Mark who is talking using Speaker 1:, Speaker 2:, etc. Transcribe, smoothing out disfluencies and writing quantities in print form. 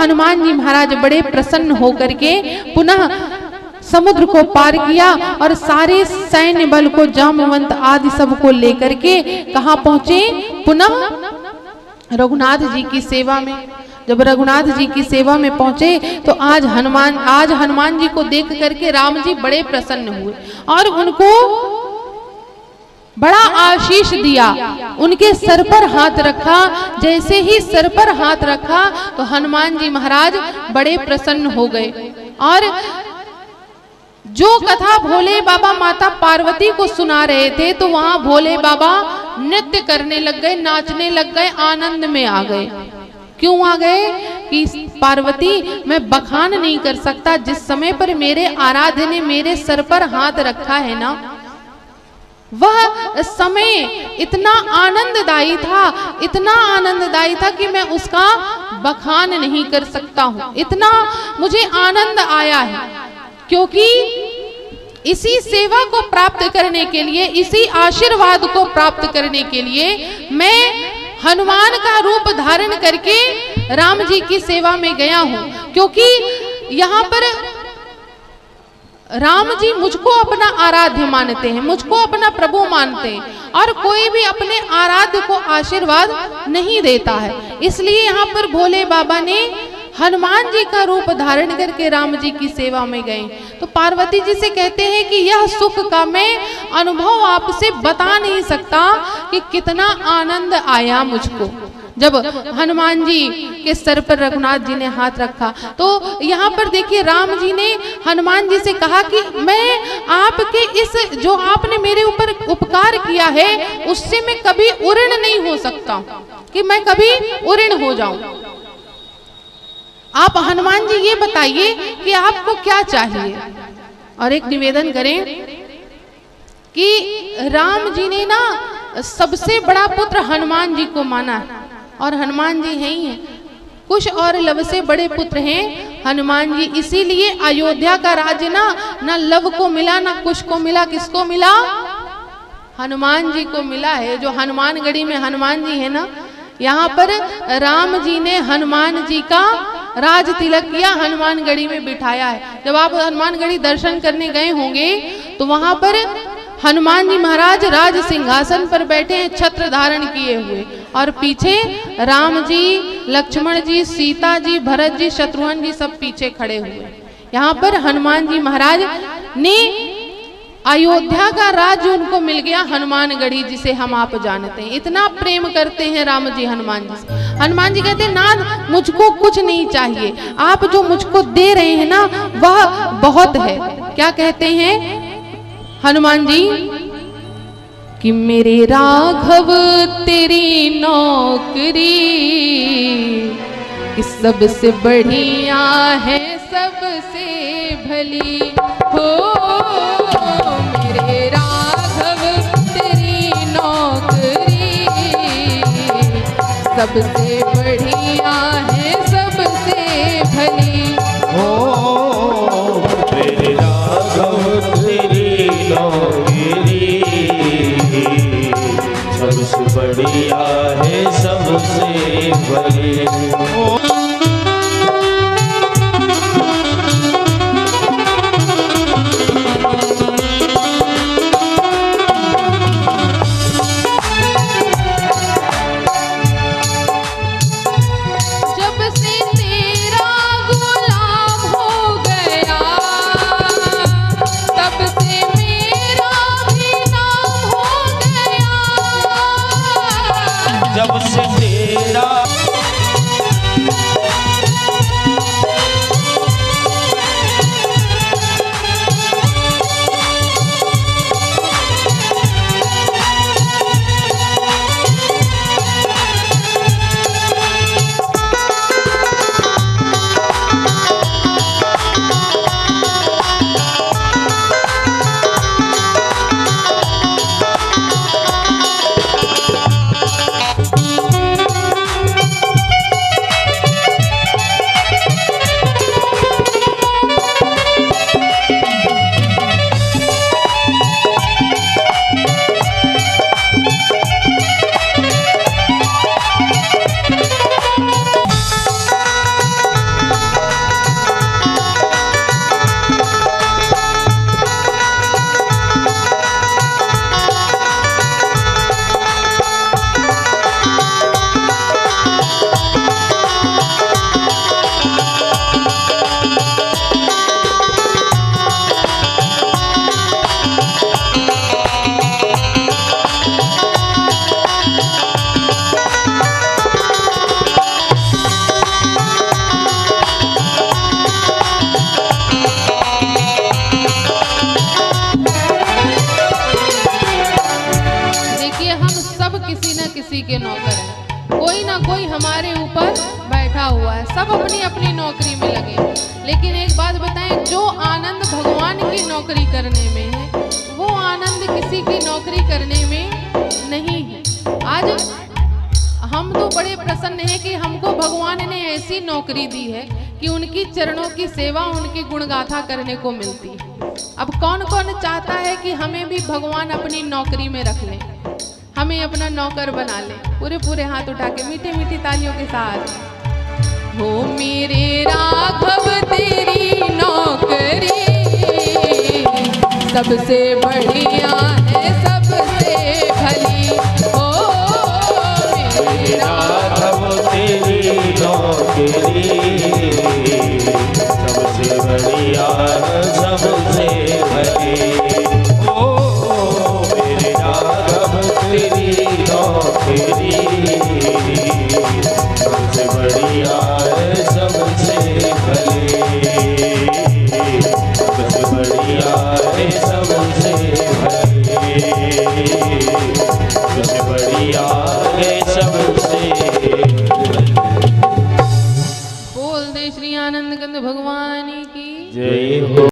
Speaker 1: हनुमान जी महाराज बड़े प्रसन्न होकर के पुनः समुद्र को पार किया और सारे सैन्य बल को जामवंत आदि सबको लेकर के कहाँ पहुंचे? पुनः रघुनाथ जी की सेवा में। जब रघुनाथ जी की सेवा में पहुंचे तो आज हनुमान जी को देख करके राम जी बड़े प्रसन्न हुए और उनको बड़ा आशीष दिया। उनके सर पर हाथ रखा। जैसे ही सर पर हाथ रखा तो हनुमान जी महाराज बड़े प्रसन्न हो गए और जो कथा भोले बाबा माता पार्वती को सुना रहे थे तो वहां भोले बाबा नृत्य करने लग गए, नाचने लग गए, आनंद में आ गए। क्यों आ गए? कि पार्वती मैं बखान नहीं कर सकता, जिस समय पर मेरे आराध्य ने मेरे सर पर हाथ रखा है ना, वह समय इतना आनंददायी था, इतना आनंददायी था कि मैं उसका बखान नहीं कर सकता हूं। इतना मुझे आनंद आया है क्योंकि इसी सेवा को प्राप्त करने के लिए, इसी आशीर्वाद को प्राप्त करने के लिए मैं हनुमान का रूप धारण करके राम जी की सेवा में गया हूं। क्योंकि यहाँ पर राम जी मुझको अपना आराध्य मानते हैं, मुझको अपना प्रभु मानते हैं और कोई भी अपने आराध्य को आशीर्वाद नहीं देता है। इसलिए यहाँ पर भोले बाबा ने हनुमान जी का रूप धारण करके राम जी की सेवा में गए। तो पार्वती जी से कहते हैं कि यह सुख का मैं अनुभव आपसे बता नहीं सकता कि कितना आनंद आया मुझको जब हनुमान जी के सर पर रघुनाथ जी ने हाथ रखा। तो यहाँ पर देखिए राम जी ने हनुमान जी से कहा कि मैं आपके इस जो आपने मेरे ऊपर उपकार किया है उससे मैं कभी उऋण नहीं हो सकता कि मैं कभी उऋण हो जाऊं। आप हनुमान जी ये बताइए कि आपको क्या चाहिए। और एक निवेदन करें कि राम जी ने ना सबसे बड़ा पुत्र हनुमान जी को माना है और हनुमान जी हैं ही हैं। कुश और लव से बड़े पुत्र हैं हनुमान जी। इसीलिए अयोध्या का राज्य ना लव को मिला ना कुश को मिला, किसको मिला? हनुमान जी को मिला है। जो हनुमानगढ़ी में हनुमान जी है ना, यहाँ पर राम जी ने हनुमान जी का राज तिलक किया, हनुमानगढ़ी में बिठाया है। जब आप हनुमानगढ़ी दर्शन करने गए होंगे तो वहां पर हनुमान जी महाराज राज सिंहासन पर बैठे हैं, छत्र धारण किए हुए, और पीछे राम जी, लक्ष्मण जी, सीता जी, भरत जी, शत्रुघ्न जी सब पीछे खड़े हुए। यहाँ पर हनुमान जी महाराज ने अयोध्या का राज्य उनको मिल गया, हनुमानगढ़ी जिसे हम आप जानते हैं। इतना प्रेम करते हैं राम जी हनुमान जी से। हनुमान जी कहते हैं ना मुझको कुछ नहीं चाहिए, आप जो मुझको दे रहे हैं ना वह बहुत है। क्या कहते हैं हनुमान जी कि मेरे राघव तेरी नौकरी कि सबसे बढ़िया है, सबसे भली हो। मेरे राघव तेरी नौकरी सबसे बढ़िया है, सबसे भली
Speaker 2: हो। मेरे राघव तेरी नौकरी सबसे बढ़िया है, सबसे भली हो।
Speaker 1: अपनी अपनी नौकरी में लगे। लेकिन एक बात बताएं, जो आनंद भगवान की नौकरी करने में है वो आनंद किसी की नौकरी करने में नहीं है। आज हम तो बड़े प्रसन्न हैं कि हमको भगवान ने ऐसी नौकरी दी है कि उनकी चरणों की सेवा, उनकी गुणगाथा करने को मिलती है। अब कौन कौन चाहता है कि हमें भी भगवान अपनी नौकरी में रख लें, हमें अपना नौकर बना लें? पूरे पूरे हाथ उठा के मीठी मीठी तालियों के साथ, हो मेरे राघव तेरी नौकरी सबसे बढ़िया है, सबसे भली। हो मेरे
Speaker 2: राघव तेरी नौकरी सबसे बढ़िया है, सबसे भली। ओ मेरे राघव तेरी नौकरी सबसे बढ़िया है, सबसे भली। सबसे बढ़िया है, सबसे भली। सबसे बढ़िया है, सबसे भली।
Speaker 1: बोल दे श्री आनंद कंद भगवान की
Speaker 2: जय हो।